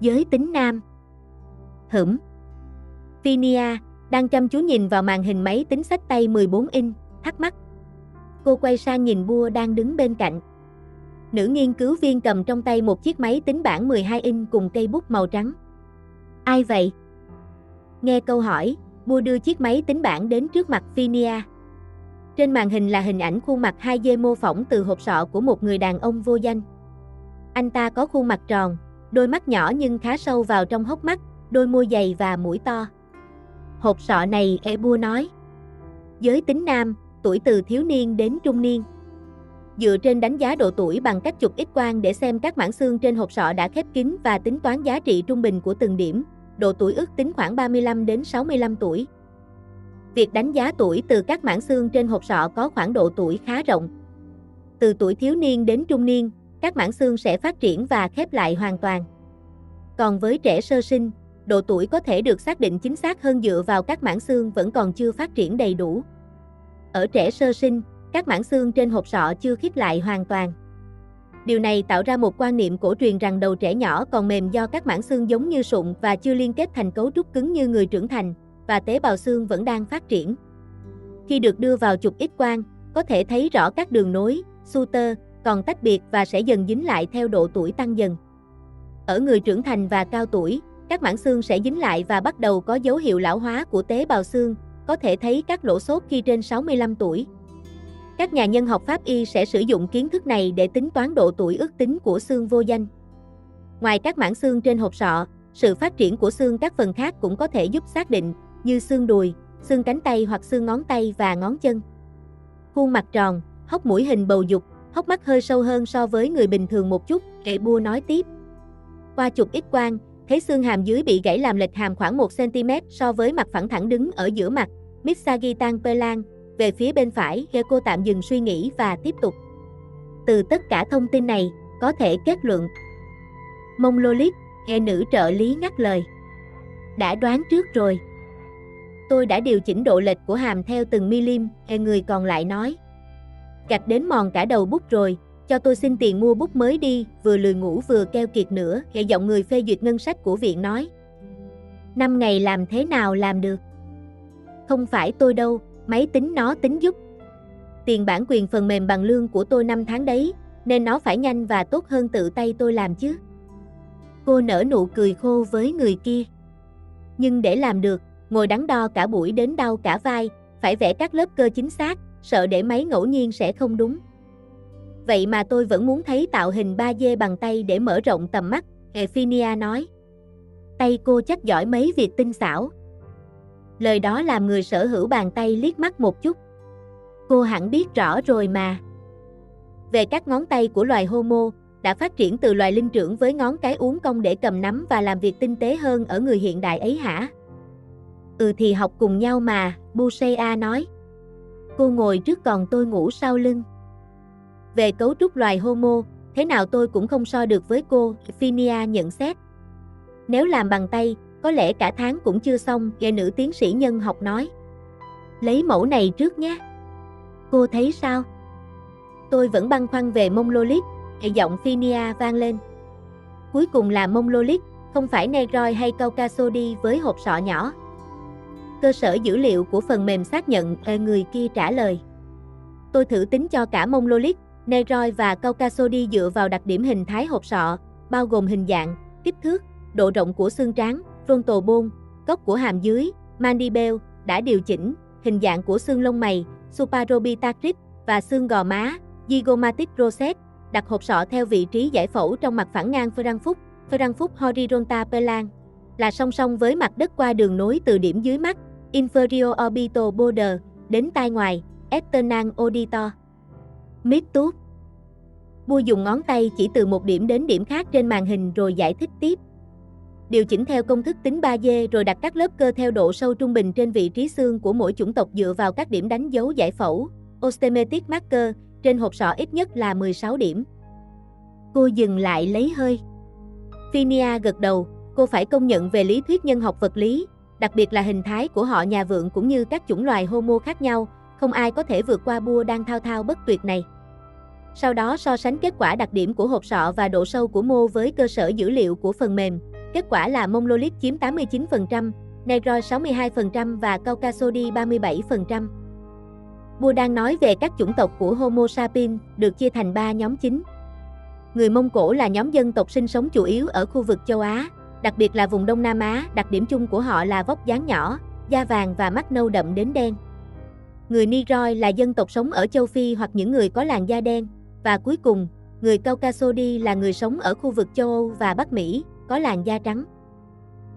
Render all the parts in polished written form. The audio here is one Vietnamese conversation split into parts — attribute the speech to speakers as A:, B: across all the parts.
A: Giới tính nam. Phinia, đang chăm chú nhìn vào màn hình máy tính xách tay 14 inch, thắc mắc. Cô quay sang nhìn Bua đang đứng bên cạnh. Nữ nghiên cứu viên cầm trong tay một chiếc máy tính bảng 12 inch cùng cây bút màu trắng. Ai vậy? Nghe câu hỏi, Bua đưa chiếc máy tính bảng đến trước mặt Phinia. Trên màn hình là hình ảnh khuôn mặt 2D mô phỏng từ hộp sọ của một người đàn ông vô danh. Anh ta có khuôn mặt tròn, đôi mắt nhỏ nhưng khá sâu vào trong hốc mắt, đôi môi dày và mũi to. Hộp sọ này, Bua nói. Giới tính nam, tuổi từ thiếu niên đến trung niên. Dựa trên đánh giá độ tuổi bằng cách chụp X-quang để xem các mảng xương trên hộp sọ đã khép kín và tính toán giá trị trung bình của từng điểm, độ tuổi ước tính khoảng 35 đến 65 tuổi. Việc đánh giá tuổi từ các mảng xương trên hộp sọ có khoảng độ tuổi khá rộng. Từ tuổi thiếu niên đến trung niên, các mảng xương sẽ phát triển và khép lại hoàn toàn. Còn với trẻ sơ sinh, độ tuổi có thể được xác định chính xác hơn dựa vào các mảng xương vẫn còn chưa phát triển đầy đủ. Ở trẻ sơ sinh, các mảng xương trên hộp sọ chưa khít lại hoàn toàn. Điều này tạo ra một quan niệm cổ truyền rằng đầu trẻ nhỏ còn mềm do các mảng xương giống như sụn và chưa liên kết thành cấu trúc cứng như người trưởng thành, và tế bào xương vẫn đang phát triển. Khi được đưa vào chụp X-quang, có thể thấy rõ các đường nối, suture, còn tách biệt và sẽ dần dính lại theo độ tuổi tăng dần. Ở người trưởng thành và cao tuổi, các mảng xương sẽ dính lại và bắt đầu có dấu hiệu lão hóa của tế bào xương, có thể thấy các lỗ xốp khi trên 65 tuổi. Các nhà nhân học pháp y sẽ sử dụng kiến thức này để tính toán độ tuổi ước tính của xương vô danh. Ngoài các mảng xương trên hộp sọ, sự phát triển của xương các phần khác cũng có thể giúp xác định, như xương đùi, xương cánh tay hoặc xương ngón tay và ngón chân. Khuôn mặt tròn, hốc mũi hình bầu dục, hốc mắt hơi sâu hơn so với người bình thường một chút, Bua nói tiếp. Qua chụp X-quang, thấy xương hàm dưới bị gãy làm lệch hàm khoảng 1 cm so với mặt phẳng thẳng đứng ở giữa mặt, Mitsagitan Pelan, về phía bên phải, cô tạm dừng suy nghĩ và tiếp tục. Từ tất cả thông tin này, có thể kết luận. Mongoloid, nữ trợ lý ngắt lời. Đã đoán trước rồi. Tôi đã điều chỉnh độ lệch của hàm theo từng milim, người còn lại nói. Gạch đến mòn cả đầu bút rồi, cho tôi xin tiền mua bút mới đi, vừa lười ngủ vừa keo kiệt nữa, giọng người phê duyệt ngân sách của viện nói. 5 ngày làm thế nào làm được? Không phải tôi đâu, máy tính nó tính giúp. Tiền bản quyền phần mềm bằng lương của tôi 5 tháng đấy, nên nó phải nhanh và tốt hơn tự tay tôi làm chứ. Cô nở nụ cười khô với người kia. Nhưng để làm được, ngồi đắn đo cả buổi đến đau cả vai, phải vẽ các lớp cơ chính xác, sợ để máy ngẫu nhiên sẽ không đúng. Vậy mà tôi vẫn muốn thấy tạo hình 3D bằng tay để mở rộng tầm mắt, Phinia nói. Tay cô chắc giỏi mấy việc tinh xảo. Lời đó làm người sở hữu bàn tay liếc mắt một chút. Cô hẳn biết rõ rồi mà. Về các ngón tay của loài Homo, đã phát triển từ loài linh trưởng với ngón cái uốn cong để cầm nắm và làm việc tinh tế hơn ở người hiện đại ấy hả? Thì học cùng nhau mà, Bushea nói. Cô ngồi trước còn tôi ngủ sau lưng. Về cấu trúc loài Homo, thế nào tôi cũng không so được với cô, Phinia nhận xét. Nếu làm bằng tay, có lẽ cả tháng cũng chưa xong, nữ tiến sĩ nhân học nói. Lấy mẫu này trước nhé. Cô thấy sao? Tôi vẫn băn khoăn về Mongoloid, giọng Phinia vang lên. Cuối cùng là Mongoloid, không phải Negroid hay Caucasoidi với hộp sọ nhỏ. Cơ sở dữ liệu của phần mềm xác nhận, người kia trả lời. Tôi thử tính cho cả Mongoloid, Negroid và Caucasoidi dựa vào đặc điểm hình thái hộp sọ, bao gồm hình dạng, kích thước, độ rộng của xương trán, frontal bone, góc của hàm dưới, mandible, đã điều chỉnh, hình dạng của xương lông mày, supraorbital và xương gò má, zygomatic process, đặt hộp sọ theo vị trí giải phẫu trong mặt phẳng ngang phalanx horizontal pelan, là song song với mặt đất qua đường nối từ điểm dưới mắt, inferior orbital border, đến tai ngoài, external auditor. Mid-tooth. Bua dùng ngón tay chỉ từ một điểm đến điểm khác trên màn hình rồi giải thích tiếp. Điều chỉnh theo công thức tính 3D rồi đặt các lớp cơ theo độ sâu trung bình trên vị trí xương của mỗi chủng tộc dựa vào các điểm đánh dấu giải phẫu, osteometric marker, trên hộp sọ ít nhất là 16 điểm. Cô dừng lại lấy hơi. Phinia gật đầu, cô phải công nhận về lý thuyết nhân học vật lý, đặc biệt là hình thái của họ nhà vượn cũng như các chủng loài Homo khác nhau, không ai có thể vượt qua Bua đang thao thao bất tuyệt này. Sau đó so sánh kết quả đặc điểm của hộp sọ và độ sâu của mô với cơ sở dữ liệu của phần mềm, Kết quả là Mongoloid chiếm 89%, Negroid 62% và Caucasoid 37%. Bua đang nói về các chủng tộc của Homo sapiens, được chia thành 3 nhóm chính. Người Mông Cổ là nhóm dân tộc sinh sống chủ yếu ở khu vực châu Á, đặc biệt là vùng Đông Nam Á. Đặc điểm chung của họ là vóc dáng nhỏ, da vàng và mắt nâu đậm đến đen. Người Negroid là dân tộc sống ở châu Phi hoặc những người có làn da đen. Và cuối cùng, người Caucasoid là người sống ở khu vực châu Âu và Bắc Mỹ, có làn da trắng.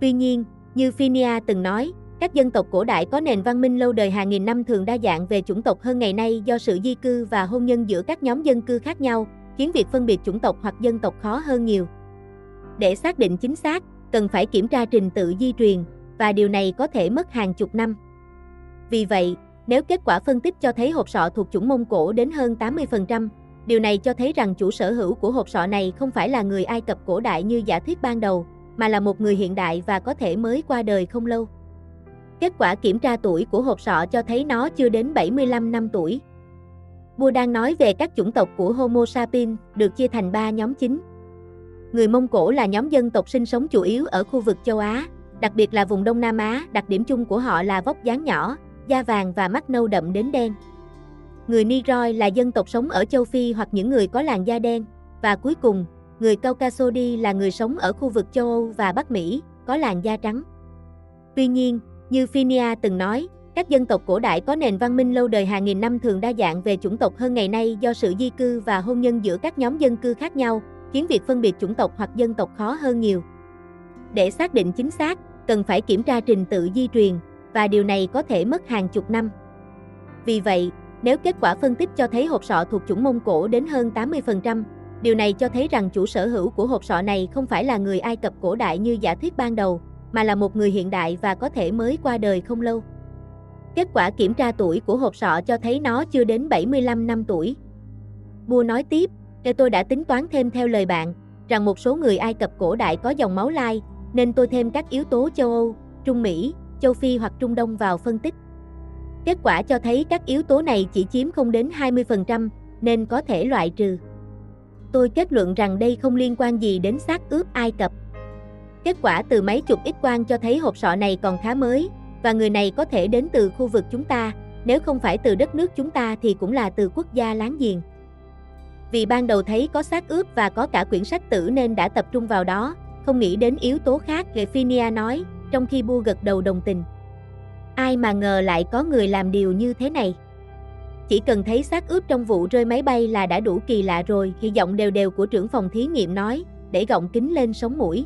A: Tuy nhiên, như Phinia từng nói, các dân tộc cổ đại có nền văn minh lâu đời hàng nghìn năm thường đa dạng về chủng tộc hơn ngày nay do sự di cư và hôn nhân giữa các nhóm dân cư khác nhau, khiến việc phân biệt chủng tộc hoặc dân tộc khó hơn nhiều. Để xác định chính xác, cần phải kiểm tra trình tự di truyền, và điều này có thể mất hàng chục năm. Vì vậy, nếu kết quả phân tích cho thấy hộp sọ thuộc chủng Mông Cổ đến hơn 80%, điều này cho thấy rằng chủ sở hữu của hộp sọ này không phải là người Ai Cập cổ đại như giả thuyết ban đầu, mà là một người hiện đại và có thể mới qua đời không lâu. Kết quả kiểm tra tuổi của hộp sọ cho thấy nó chưa đến 75 năm tuổi. Bua đang nói về các chủng tộc của Homo sapiens, được chia thành 3 nhóm chính. Người Mông Cổ là nhóm dân tộc sinh sống chủ yếu ở khu vực châu Á, đặc biệt là vùng Đông Nam Á. Đặc điểm chung của họ là vóc dáng nhỏ, da vàng và mắt nâu đậm đến đen. Người Negroid là dân tộc sống ở châu Phi hoặc những người có làn da đen. Và cuối cùng, người Caucasoid là người sống ở khu vực châu Âu và Bắc Mỹ, có làn da trắng. Tuy nhiên, như Phinia từng nói, các dân tộc cổ đại có nền văn minh lâu đời hàng nghìn năm thường đa dạng về chủng tộc hơn ngày nay do sự di cư và hôn nhân giữa các nhóm dân cư khác nhau, khiến việc phân biệt chủng tộc hoặc dân tộc khó hơn nhiều. Để xác định chính xác, cần phải kiểm tra trình tự di truyền, và điều này có thể mất hàng chục năm. Vì vậy, nếu kết quả phân tích cho thấy hộp sọ thuộc chủng Mông Cổ đến hơn 80%, điều này cho thấy rằng chủ sở hữu của hộp sọ này không phải là người Ai Cập cổ đại như giả thuyết ban đầu, mà là một người hiện đại và có thể mới qua đời không lâu. Kết quả kiểm tra tuổi của hộp sọ cho thấy nó chưa đến 75 năm tuổi. Bua nói tiếp, tôi đã tính toán thêm theo lời bạn, rằng một số người Ai Cập cổ đại có dòng máu lai, nên tôi thêm các yếu tố châu Âu, Trung Mỹ, châu Phi hoặc Trung Đông vào phân tích. Kết quả cho thấy các yếu tố này chỉ chiếm không đến 20%, nên có thể loại trừ. Tôi kết luận rằng đây không liên quan gì đến xác ướp Ai Cập. Kết quả từ máy chụp X-quang cho thấy hộp sọ này còn khá mới, và người này có thể đến từ khu vực chúng ta, nếu không phải từ đất nước chúng ta thì cũng là từ quốc gia láng giềng. Vì ban đầu thấy có xác ướp và có cả quyển sách tử nên đã tập trung vào đó, không nghĩ đến yếu tố khác, Phinia nói, trong khi Bua gật đầu đồng tình. Ai mà ngờ lại có người làm điều như thế này. Chỉ cần thấy xác ướp trong vụ rơi máy bay là đã đủ kỳ lạ rồi, thì giọng đều đều của trưởng phòng thí nghiệm nói, để gọng kính lên sống mũi.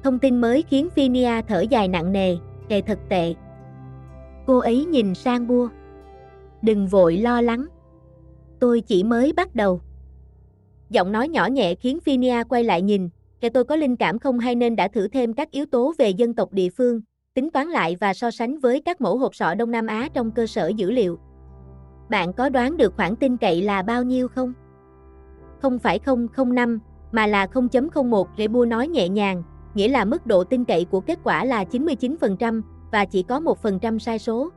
A: Thông tin mới khiến Phinia thở dài nặng nề, thật tệ. Cô ấy nhìn sang Bua. Đừng vội lo lắng. Tôi chỉ mới bắt đầu. Giọng nói nhỏ nhẹ khiến Phinia quay lại nhìn, tôi có linh cảm không hay nên đã thử thêm các yếu tố về dân tộc địa phương, tính toán lại và so sánh với các mẫu hộp sọ Đông Nam Á trong cơ sở dữ liệu. Bạn có đoán được khoảng tin cậy là bao nhiêu không? Không phải 0,05, mà là 0.01, Bua nói nhẹ nhàng, nghĩa là mức độ tin cậy của kết quả là 99% và chỉ có 1% sai số.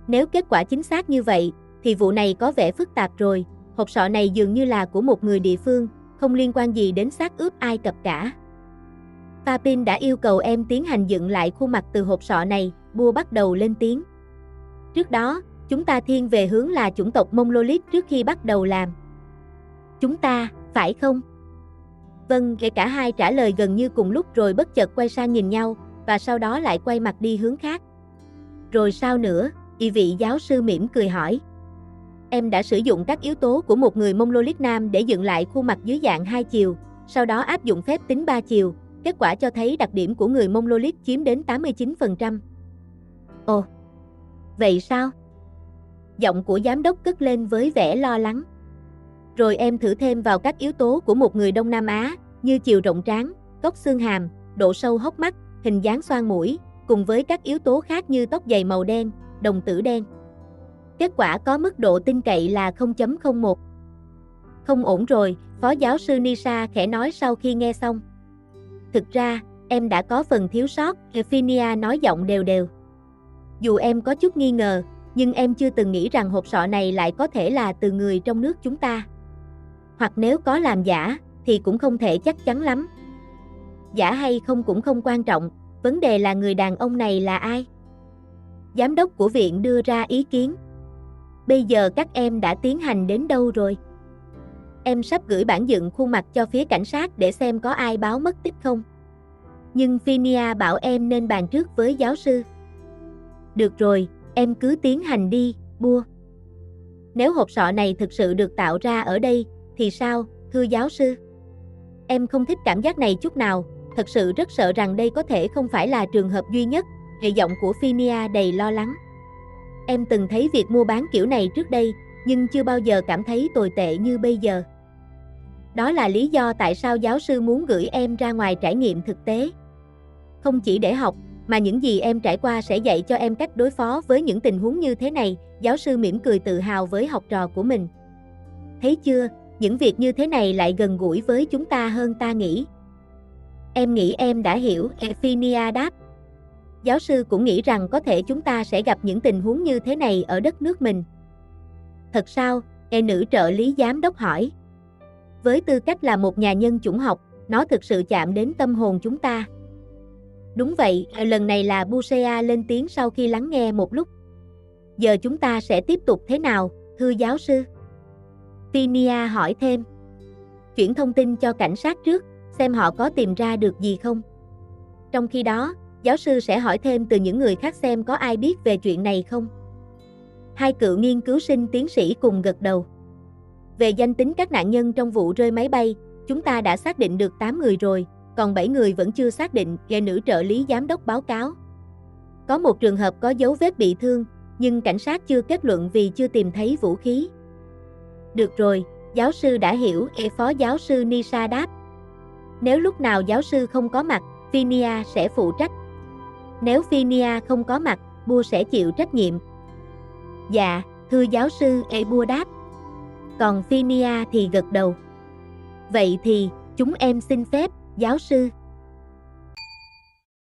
A: Nếu kết quả chính xác như vậy, thì vụ này có vẻ phức tạp rồi, hộp sọ này dường như là của một người địa phương, không liên quan gì đến xác ướp Ai Cập cả. Papin đã yêu cầu em tiến hành dựng lại khuôn mặt từ hộp sọ này, Bua bắt đầu lên tiếng. Trước đó, chúng ta thiên về hướng là chủng tộc Mongoloid trước khi bắt đầu làm. Chúng ta, phải không? Vâng, cả hai trả lời gần như cùng lúc rồi bất chợt quay sang nhìn nhau, và sau đó lại quay mặt đi hướng khác. Rồi sao nữa? Vị giáo sư mỉm cười hỏi. Em đã sử dụng các yếu tố của một người Mongoloid nam để dựng lại khuôn mặt dưới dạng 2 chiều, sau đó áp dụng phép tính 3 chiều. Kết quả cho thấy đặc điểm của người Mongoloid chiếm đến 89%. Ồ, vậy sao? Giọng của giám đốc cất lên với vẻ lo lắng. Rồi em thử thêm vào các yếu tố của một người Đông Nam Á, như chiều rộng trán, góc xương hàm, độ sâu hốc mắt, hình dáng xoang mũi, cùng với các yếu tố khác như tóc dày màu đen, đồng tử đen. Kết quả có mức độ tin cậy là 0.01. Không ổn rồi, Phó giáo sư Nisa khẽ nói sau khi nghe xong. Thực ra, em đã có phần thiếu sót, Phinia nói giọng đều đều. Dù em có chút nghi ngờ, nhưng em chưa từng nghĩ rằng hộp sọ này lại có thể là từ người trong nước chúng ta. Hoặc nếu có làm giả, thì cũng không thể chắc chắn lắm. giả hay không cũng không quan trọng, vấn đề là người đàn ông này là ai? Giám đốc của viện đưa ra ý kiến. Bây giờ các em đã tiến hành đến đâu rồi? Em sắp gửi bản dựng khuôn mặt cho phía cảnh sát để xem có ai báo mất tích không. Nhưng Phinia bảo em nên bàn trước với giáo sư. Được rồi, em cứ tiến hành đi, Bua. Nếu hộp sọ này thực sự được tạo ra ở đây, thì sao, thưa giáo sư? Em không thích cảm giác này chút nào, thật sự rất sợ rằng đây có thể không phải là trường hợp duy nhất, giọng của Phinia đầy lo lắng. Em từng thấy việc mua bán kiểu này trước đây, nhưng chưa bao giờ cảm thấy tồi tệ như bây giờ. Đó là lý do tại sao giáo sư muốn gửi em ra ngoài trải nghiệm thực tế. Không chỉ để học, mà những gì em trải qua sẽ dạy cho em cách đối phó với những tình huống như thế này, giáo sư mỉm cười tự hào với học trò của mình. Thấy chưa, những việc như thế này lại gần gũi với chúng ta hơn ta nghĩ. Em nghĩ em đã hiểu, Phinia đáp. Giáo sư cũng nghĩ rằng có thể chúng ta sẽ gặp những tình huống như thế này ở đất nước mình. Thật sao? Nữ trợ lý giám đốc hỏi. Với tư cách là một nhà nhân chủng học, nó thực sự chạm đến tâm hồn chúng ta. Đúng vậy, lần này là Busea lên tiếng sau khi lắng nghe một lúc. Giờ chúng ta sẽ tiếp tục thế nào, thưa giáo sư? Phinia hỏi thêm. Chuyển thông tin cho cảnh sát trước, xem họ có tìm ra được gì không. Trong khi đó, giáo sư sẽ hỏi thêm từ những người khác xem có ai biết về chuyện này không. Hai cựu nghiên cứu sinh tiến sĩ cùng gật đầu. Về danh tính các nạn nhân trong vụ rơi máy bay, chúng ta đã xác định được 8 người rồi, còn 7 người vẫn chưa xác định, nữ trợ lý giám đốc báo cáo. Có một trường hợp có dấu vết bị thương, nhưng cảnh sát chưa kết luận vì chưa tìm thấy vũ khí. Được rồi, giáo sư đã hiểu, phó giáo sư Nisha đáp. Nếu lúc nào giáo sư không có mặt, Phinia sẽ phụ trách. Nếu Phinia không có mặt, Bua sẽ chịu trách nhiệm. Dạ, thưa giáo sư, Bua đáp. Còn Phinia thì gật đầu. Vậy thì, chúng em xin phép, giáo sư.